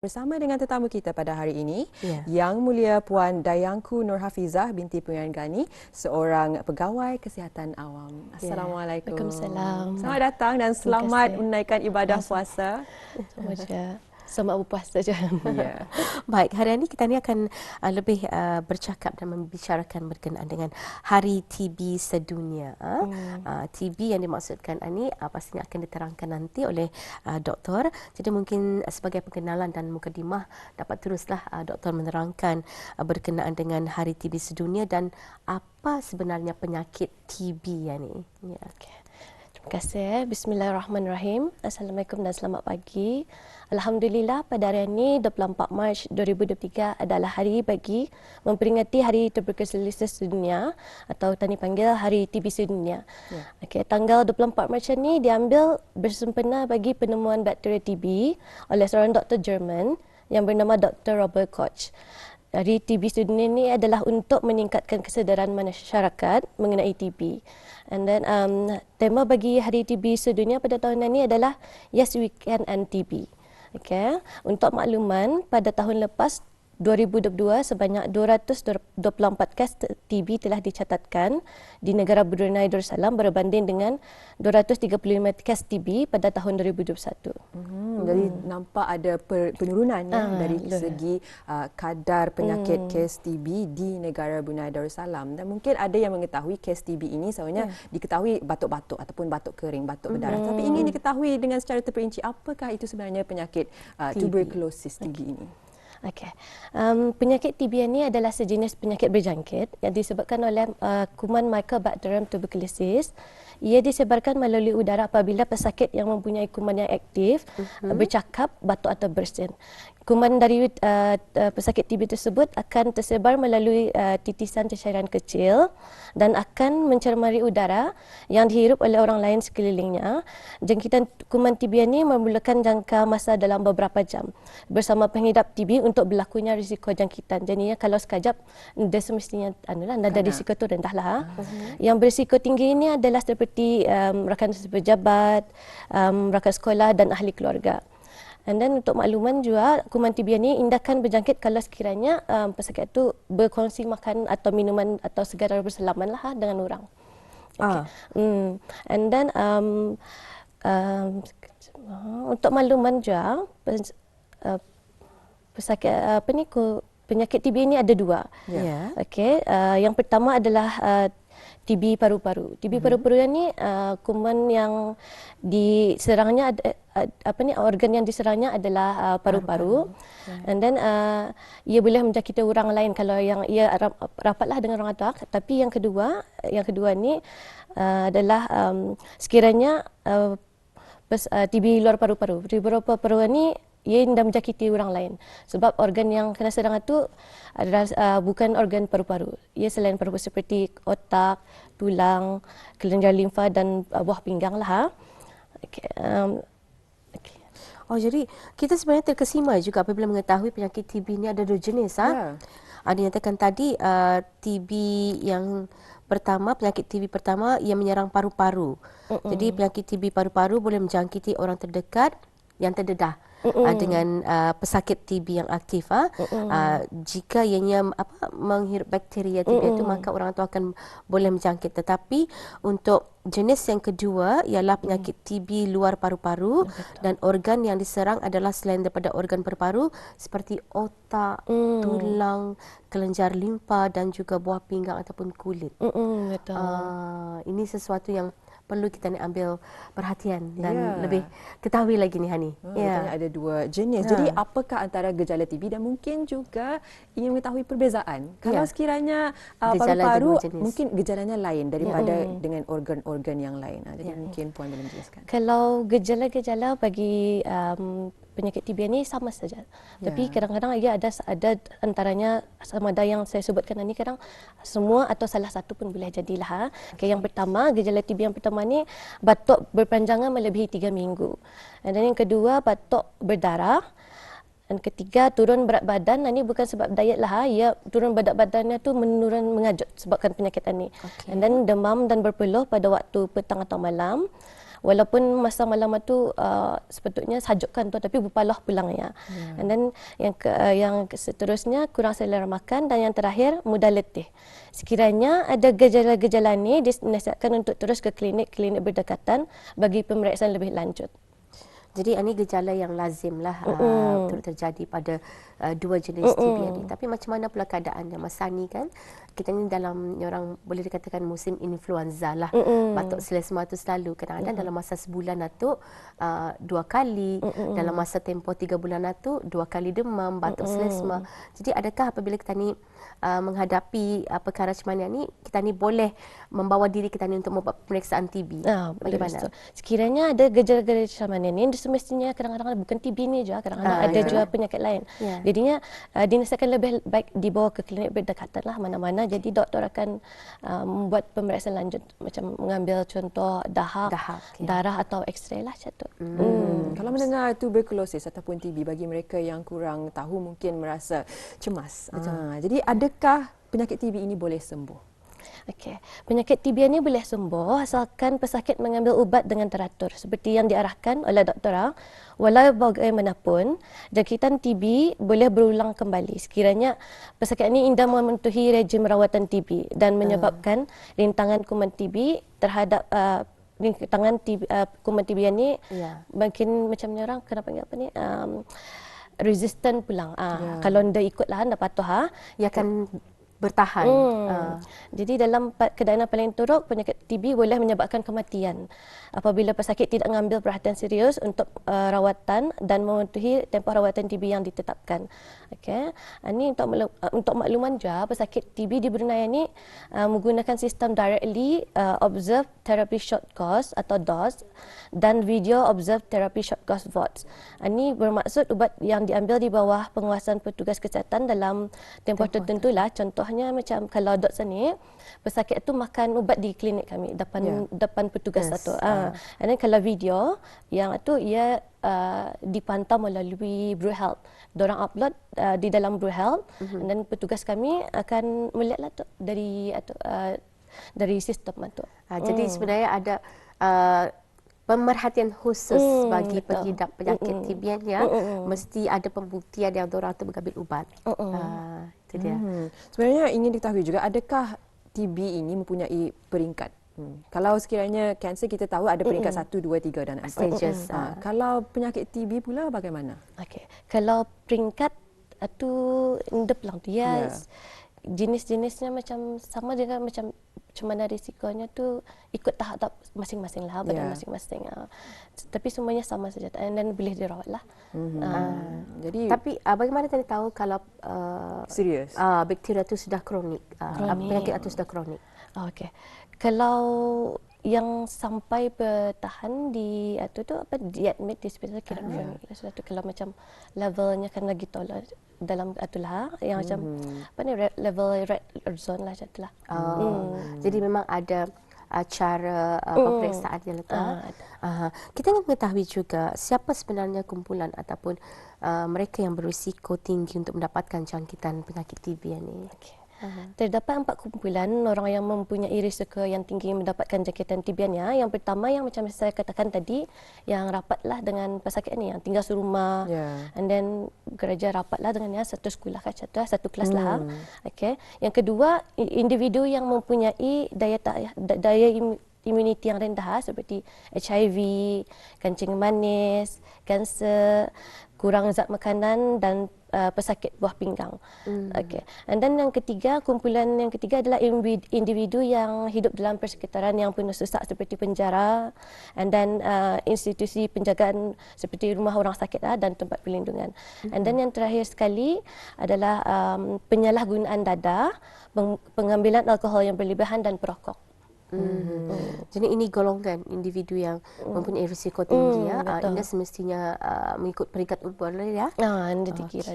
Bersama dengan tetamu kita pada hari ini, Ya. Yang Mulia Puan Dayangku Nur Hafizah binti Pengeluaran Gani, seorang pegawai kesihatan awam. Assalamualaikum. Waalaikumsalam. Selamat datang dan Terima selamat kasih. menunaikan ibadah puasa. Sama je. Selamat berpuasa je. Ya. Baik, hari ini kita akan lebih bercakap dan membicarakan berkenaan dengan Hari TB Sedunia. TB yang dimaksudkan ini pastinya akan diterangkan nanti oleh doktor. Jadi mungkin sebagai perkenalan dan mukadimah dapat teruslah doktor menerangkan berkenaan dengan Hari TB Sedunia dan apa sebenarnya penyakit TB ini. Ya. Okay. Terima kasih. Bismillahirrahmanirrahim. Assalamualaikum dan selamat pagi. Alhamdulillah pada hari ini 24 Mac 2023 adalah hari bagi memperingati Hari Tuberkulosis Sedunia atau tadi panggil Hari TB Sedunia. Yeah. Okay, tanggal 24 Mac ini diambil bersempena bagi penemuan bakteri TB oleh seorang doktor Jerman yang bernama Dr. Robert Koch. Hari TB Sedunia ini adalah untuk meningkatkan kesedaran masyarakat mengenai TB. And then tema bagi Hari TB Sedunia pada tahun ini adalah Yes We Can End TB. Okay. Untuk makluman, pada tahun lepas 2022 sebanyak 224 kes TB telah dicatatkan di negara Brunei Darussalam berbanding dengan 235 kes TB pada tahun 2021. Jadi nampak ada penurunan dari segi kadar penyakit kes TB di negara Brunei Darussalam. Dan mungkin ada yang mengetahui kes TB ini sebenarnya diketahui batuk-batuk ataupun batuk kering, batuk berdarah. Tapi ingin diketahui dengan secara terperinci apakah itu sebenarnya penyakit tuberkulosis TB ini. Okey. Penyakit TB ini adalah sejenis penyakit berjangkit yang disebabkan oleh kuman Mycobacterium tuberculosis. Ia disebarkan melalui udara apabila pesakit yang mempunyai kuman yang aktif bercakap, batuk atau bersin. Kuman dari pesakit TB tersebut akan tersebar melalui titisan cairan kecil dan akan mencemari udara yang dihirup oleh orang lain sekelilingnya. Jangkitan kuman TB ini memerlukan jangka masa dalam beberapa jam bersama pengidap TB untuk berlakunya risiko jangkitan. Jadi kalau sekejap dia semestinya nada risiko itu rendahlah. Yang berisiko tinggi ini adalah seperti rakan pejabat, rakan sekolah dan ahli keluarga. And then untuk makluman juga, kuman TB ini indahkan berjangkit kalau sekiranya pesakit itu berkongsi makan atau minuman atau segera bersalaman lah dengan orang. Okay. And then untuk makluman juga, pesakit penyakit TB ini ada dua. Yeah. Okay. Yang pertama adalah TB paru-paru. TB paru-paru ini kuman yang diserangnya organ yang diserangnya adalah paru-paru. And then ia boleh menjangkiti orang lain kalau yang ia rapatlah dengan orang tua. Tapi yang kedua ni adalah sekiranya TB luar paru-paru. TB luar paru-paru ni ia hendak menjangkiti orang lain sebab organ yang kena serang itu adalah bukan organ paru-paru. Ia selain paru-paru seperti otak, tulang, kelenjar limfa dan buah pinggang lah. Okay. Oh, jadi kita sebenarnya terkesima juga apabila mengetahui penyakit TB ini ada dua jenis. Dinyatakan tadi TB yang pertama, penyakit TB pertama yang menyerang paru-paru. Jadi penyakit TB paru-paru boleh menjangkiti orang terdekat yang terdedah dengan pesakit TB yang aktif. Jika ianya menghirup bakteria TB itu, maka orang itu akan boleh menjangkit. Tetapi untuk jenis yang kedua ialah penyakit TB luar paru-paru dan organ yang diserang adalah selain daripada organ paru-paru seperti otak, tulang, kelenjar limfa dan juga buah pinggang ataupun kulit. Betul. Ini sesuatu yang perlu kita ambil perhatian dan lebih ketahui lagi ni Hani. Katanya ada dua jenis. Jadi apakah antara gejala TB dan mungkin juga ingin mengetahui perbezaan. Kalau sekiranya paru-paru mungkin gejalanya lain daripada dengan organ-organ yang lain. Jadi mungkin Puan boleh menjelaskan. Kalau gejala-gejala bagi penyakit TB ini sama saja. Tapi kadang-kadang ia ada antaranya sama ada yang saya sebutkan ini kadang semua atau salah satu pun boleh jadilah. Okay, yang pertama, gejala TB yang pertama ni batuk berpanjangan melebihi 3 minggu. Dan yang kedua batuk berdarah. Dan ketiga turun berat badan. Ini bukan sebab diet lah. Ia turun berat badannya tu menurun mengajut sebabkan penyakit ini. Dan demam dan berpeluh pada waktu petang atau malam. walaupun masa malam tu sepatutnya sajukkan tu tapi berpalah pulang ya. And then yang seterusnya kurang selera makan, dan yang terakhir mudah letih. Sekiranya ada gejala-gejala ni, dinasihatkan untuk terus ke klinik-klinik berdekatan bagi pemeriksaan lebih lanjut. Jadi ini gejala yang lazim lah terjadi pada dua jenis TB ini. Tapi macam mana pula keadaannya masa ni kan? Kita ni dalam orang boleh dikatakan musim influenza lah. Batuk selesma tu selalu. Kadang-kadang dalam masa sebulan tu 2 kali. Dalam masa tempoh 3 bulan tu 2 kali demam, batuk selesma. Jadi adakah apabila kita ni menghadapi perkara macam mana ni, kita ni boleh membawa diri kita ni untuk membuat pemeriksaan TB? Bagaimana? Sekiranya ada gejala-gejala macam mana ni, semestinya kadang-kadang bukan TB ni je, kadang-kadang ada juga penyakit lain. Jadinya dinasihatkan lebih baik dibawa ke klinik berdekatan lah mana-mana. Jadi doktor akan membuat pemeriksaan lanjut, macam mengambil contoh dahak darah atau X-ray lah macam tu. Kalau mendengar tuberkulosis ataupun TB, bagi mereka yang kurang tahu mungkin merasa cemas. Jadi adakah penyakit TB ini boleh sembuh? Okey, penyakit TB ini boleh sembuh asalkan pesakit mengambil ubat dengan teratur seperti yang diarahkan oleh doktor. Walau bagaimanapun, jangkitan TB boleh berulang kembali sekiranya pesakit ini indah mematuhi rejim rawatan TB dan menyebabkan rintangan kuman TB terhadap rintangan kuman TB ini makin macam ni orang kena panggil apa ni? Resistant pulang. Kalau anda ikutlah, anda patuh ia akan bertahan. Jadi dalam keadaan paling teruk, penyakit TB boleh menyebabkan kematian apabila pesakit tidak mengambil perhatian serius untuk rawatan dan mematuhi tempoh rawatan TB yang ditetapkan. Okey. Ini untuk makluman je, pesakit TB di Brunei ini menggunakan sistem directly observed therapy short course atau DOS dan video observed therapy short course VOTS. Ini bermaksud ubat yang diambil di bawah penguasaan petugas kesihatan dalam tempoh tertentu lah. Contohnya macam kalau doktor ni, pesakit tu makan ubat di klinik kami depan petugas satu. Dan kalau video yang tu ia dipantau melalui Bru Health. Diorang upload di dalam Bru Health dan petugas kami akan melihatlah tu dari sistem tu. Jadi sebenarnya ada pemerhatian khusus bagi pengidap penyakit TB ya. Mesti ada pembuktian yang diorang tu mengambil ubat. Itu dia. Sebenarnya ingin diketahui juga, adakah TB ini mempunyai peringkat? Kalau sekiranya kanser kita tahu ada peringkat 1, 2, 3 dan 4. Stages. Kalau penyakit TB pula bagaimana? Okey. Kalau peringkat itu ndep lang tu. Jenis-jenisnya macam sama dengan macam mana risikonya tu ikut tahap masing-masing lah, badan masing-masing. Tapi semuanya sama saja dan boleh dirawat lah. Jadi tapi bagaimana tadi tahu kalau serius bakteria tu sudah kronik, penyakit itu sudah kronik? Okey. Kalau yang sampai bertahan di diadmit di hospital kira kronik lah sudah tu. Kalau macam levelnya kan lagi tolak dalam itulah yang macam level red zone lah macam itulah. Jadi memang ada cara pemeriksaan yang letak. Kita ingin mengetahui juga siapa sebenarnya kumpulan ataupun mereka yang berisiko tinggi untuk mendapatkan jangkitan penyakit TB ini. Terdapat 4 kumpulan orang yang mempunyai risiko yang tinggi mendapatkan jangkitan TB-nya. Yang pertama yang macam saya katakan tadi, yang rapatlah dengan pesakit ni, yang tinggal serumah, and then gereja rapatlah dengannya, satu sekolah satu kelas lah. Okey. Yang kedua, individu yang mempunyai daya imuniti yang rendah seperti HIV, kencing manis, kanser, kurang zat makanan dan pesakit buah pinggang. Okey. And then kumpulan yang ketiga adalah individu yang hidup dalam persekitaran yang penuh sesak seperti penjara, and then institusi penjagaan seperti rumah orang sakit dan tempat perlindungan. And then yang terakhir sekali adalah penyalahgunaan dadah, pengambilan alkohol yang berlebihan dan perokok. Jadi ini golongan individu yang mempunyai risiko tinggi Anda semestinya mengikut peringkat boleh ya. Anda dikira.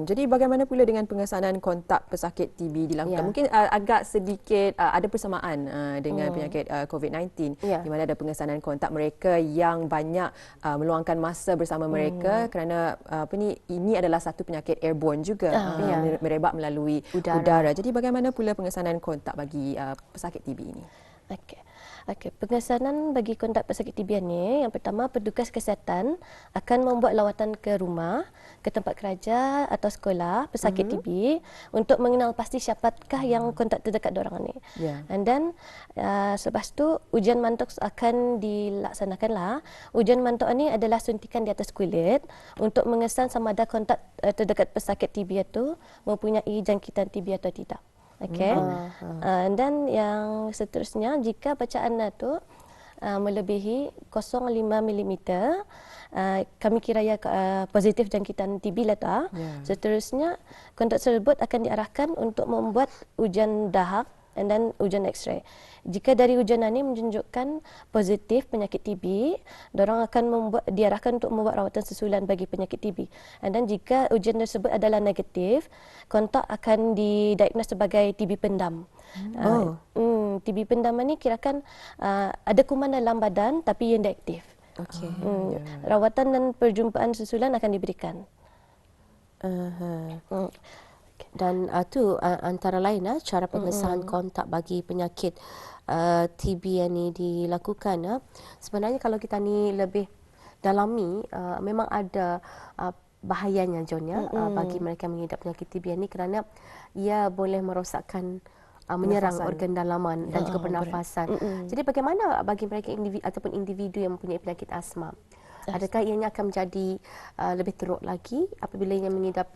Jadi bagaimana pula dengan pengesanan kontak pesakit TB dilakukan? Mungkin agak sedikit ada persamaan dengan penyakit COVID-19 di mana ada pengesanan kontak mereka yang banyak meluangkan masa bersama mereka kerana ini adalah satu penyakit airborne juga merebak melalui udara. Jadi bagaimana pula pengesanan kontak bagi pesakit TB ini? Okey. Okey, pengesanan bagi kontak pesakit TB ni, yang pertama petugas kesihatan akan membuat lawatan ke rumah, ke tempat kerja atau sekolah pesakit TB untuk mengenal pasti siapakah yang kontak terdekat diorang ni. And then selepas tu ujian mantuk akan dilaksanakanlah. Ujian mantuk ni adalah suntikan di atas kulit untuk mengesan sama ada kontak terdekat pesakit TB itu mempunyai jangkitan TB atau tidak. Okey. Dan yang seterusnya, jika bacaan tu melebihi 0.5 mm, kami kira ia positif jangkitan TB lah tu. Seterusnya, kontak tersebut akan diarahkan untuk membuat ujian dahak dan ujian X-ray. Jika dari ujian ini menunjukkan positif penyakit TB, diorang akan diarahkan untuk membuat rawatan susulan bagi penyakit TB. Dan jika ujian tersebut adalah negatif, kontak akan didiagnos sebagai TB pendam. TB pendam ini kirakan ada kuman dalam badan tapi yang deaktif. Rawatan dan perjumpaan susulan akan diberikan. Dan itu antara lain cara pengesahan kontak bagi penyakit TB yang ni dilakukan. Sebenarnya kalau kita ni lebih dalami, memang ada bahayanya John bagi mereka yang mengidap penyakit TB ni, kerana ia boleh merosakkan menyerang organ dalaman dan juga pernafasan. Jadi bagaimana bagi mereka individu yang mempunyai penyakit asma? Adakah ianya akan menjadi lebih teruk lagi apabila ia mengidap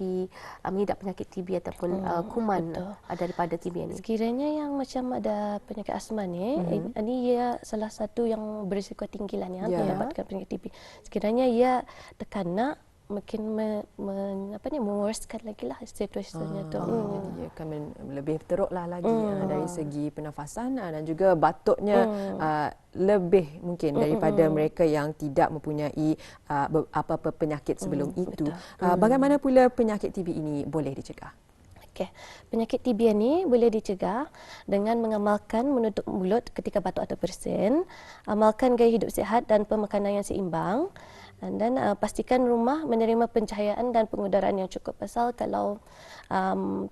penyakit TB ataupun kuman daripada TB ini? Sekiranya yang macam ada penyakit asma ni, ini ia salah satu yang berisiko tinggi lah ni mendapatkan penyakit TB. Sekiranya ia terkena, mungkin memuaskan lagi lah situasinya tu. Ia akan lebih teruklah lagi dari segi pernafasan dan juga batuknya lebih mungkin daripada mereka yang tidak mempunyai apa-apa penyakit sebelum itu. Bagaimana pula penyakit TB ini boleh dicegah? Penyakit TB ini boleh dicegah dengan mengamalkan menutup mulut ketika batuk atau bersin, amalkan gaya hidup sihat dan pemakanan yang seimbang, dan pastikan rumah menerima pencahayaan dan pengudaraan yang cukup. Pasal kalau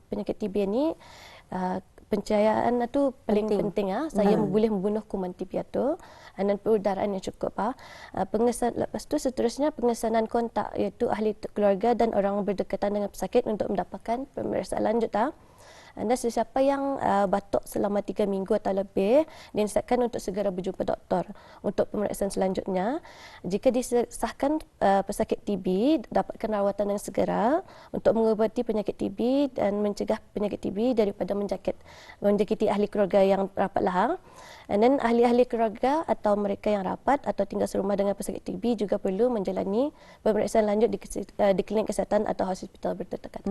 penyakit TB ini pencahayaan itu paling penting. Saya boleh membunuh kuman TB itu, dan pengudaraan yang cukup. Lepas tu seterusnya pengesanan kontak, iaitu ahli keluarga dan orang berdekatan dengan pesakit untuk mendapatkan pemeriksaan lanjut. Dan sesiapa yang batuk selama 3 minggu atau lebih dinasihatkan untuk segera berjumpa doktor untuk pemeriksaan selanjutnya. Jika disahkan pesakit TB, dapatkan rawatan yang segera untuk mengobati penyakit TB dan mencegah penyakit TB daripada menjangkiti ahli keluarga yang rapat lahang. Dan ahli-ahli keluarga atau mereka yang rapat atau tinggal serumah dengan pesakit TB juga perlu menjalani pemeriksaan lanjut di klinik kesihatan atau hospital berdekatan.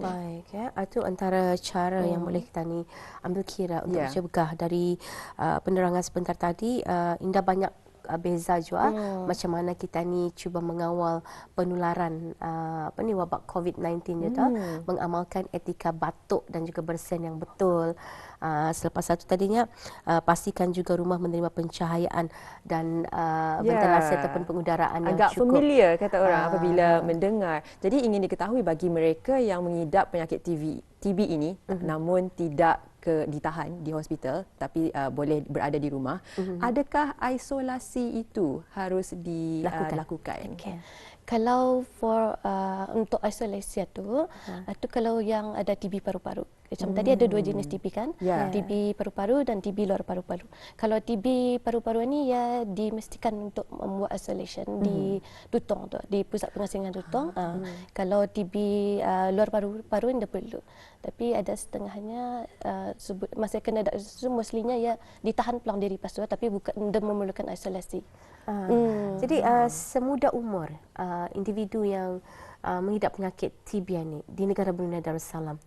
Baik, itu antara cara yang boleh kita ni ambil kira untuk mencegah. Dari penerangan sebentar tadi, Indah banyak beza juga macam mana kita ni cuba mengawal penularan wabak COVID-19 itu, mengamalkan etika batuk dan juga bersin yang betul. Selepas satu tadinya, pastikan juga rumah menerima pencahayaan dan ventilasi ataupun pengudaraan yang agak cukup. Agak familiar kata orang apabila mendengar. Jadi ingin diketahui bagi mereka yang mengidap penyakit TB ini namun tidak ditahan di hospital tapi boleh berada di rumah, adakah isolasi itu harus dilakukan? Kalau untuk isolasi itu kalau yang ada TB paru-paru. Macam tadi ada 2 jenis TB kan? TB paru-paru dan TB luar paru-paru. Kalau TB paru-paru ni ya dimestikan untuk membuat isolation di Tutong tu, di pusat pengasingan Tutong. Kalau TB luar paru-paru ni dah perlu. Tapi ada setengahnya masa kena mostlynya ya ditahan pulang diri lepas tu, tapi bukan memerlukan isolasi. Jadi semuda umur individu yang mengidap penyakit TB ni di negara Brunei Darussalam,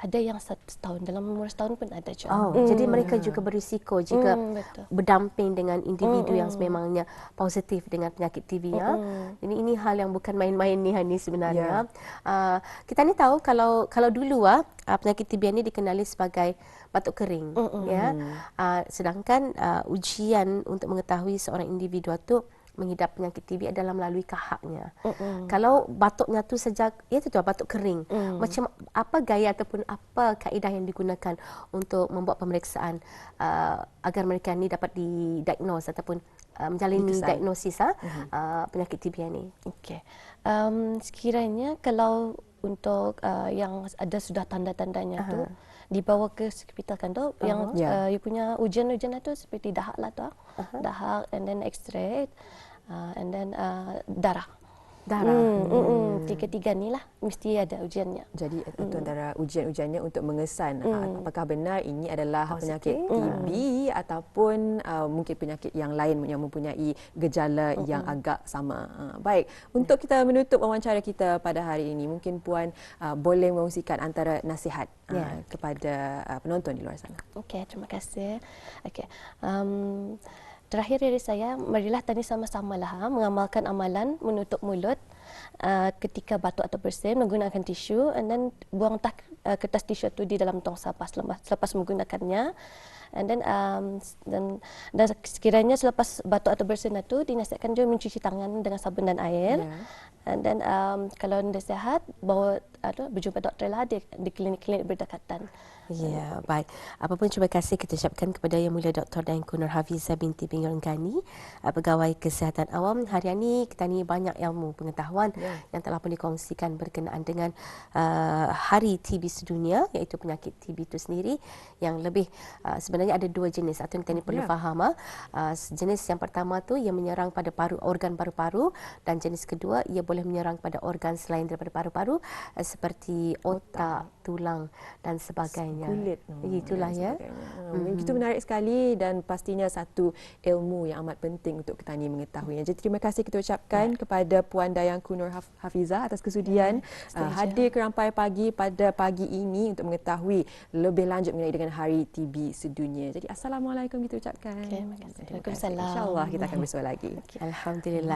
ada yang 1 tahun, dalam umur 1 tahun pun ada juga. Jadi mereka juga berisiko jika berdamping dengan individu yang sememangnya positif dengan penyakit TB. Ini hal yang bukan main-main ni Hani sebenarnya. Kita ni tahu kalau dulu penyakit TB ni dikenali sebagai batuk kering. Sedangkan ujian untuk mengetahui seorang individu itu mengidap penyakit TB adalah melalui kahaknya. Kalau batuknya tu sejak, itu tu batuk kering. Macam apa gaya ataupun apa kaedah yang digunakan untuk membuat pemeriksaan agar mereka ni dapat didiagnose ataupun menjalani diagnosis penyakit TB ini? Okey. Sekiranya kalau untuk yang ada sudah tanda-tandanya tu dibawa ke hospital kan tu, yang you punya ujian-ujian tu seperti dahak lah tu, dahak and then X-ray and then darah. Tiga-tiga ni lah mesti ada ujiannya. Jadi itu antara ujian-ujiannya untuk mengesan apakah benar ini adalah penyakit TB ataupun mungkin penyakit yang lain yang mempunyai gejala yang agak sama. Baik, untuk kita menutup wawancara kita pada hari ini, mungkin Puan boleh mengungsikan antara nasihat kepada penonton di luar sana. Okey, terima kasih. Okey. Terakhir dari saya, marilah tadi sama-sama mengamalkan amalan menutup mulut ketika batuk atau bersin menggunakan tisu, and then buang kertas tisu itu di dalam tong sampah selepas menggunakannya. And then dan sekiranya selepas batuk atau bersin itu dinasihatkan juga mencuci tangan dengan sabun dan air. And then kalau anda sihat, bawa berjumpa doktor lah di klinik-klinik berdekatan. Ya, baik. Apapun terima kasih kita ucapkan kepada Yang Mulia Dr. Daengku Nur Hafizah binti Pingal Gani, Pegawai Kesihatan Awam. Hari ini kita ni banyak ilmu pengetahuan yang telah pun dikongsikan berkenaan dengan Hari TB Sedunia, iaitu penyakit TB itu sendiri yang lebih sebenarnya ada dua jenis atau kita ni perlu faham. Jenis yang pertama tu ia menyerang pada organ paru-paru, dan jenis kedua ia boleh menyerang pada organ selain daripada paru-paru seperti otak, tulang dan sebagainya. Kulit. Itulah ya. Itu menarik sekali dan pastinya satu ilmu yang amat penting untuk kita ni mengetahuinya. Jadi terima kasih kita ucapkan kepada Puan Daengku Nur Hafizah atas kesudian hadir ke Rampai Pagi pada pagi ini untuk mengetahui lebih lanjut mengenai dengan Hari TB Sedunia. Jadi assalamualaikum kita ucapkan. Terima kasih. Waalaikumsalam. InsyaAllah kita akan bersua lagi. Alhamdulillah.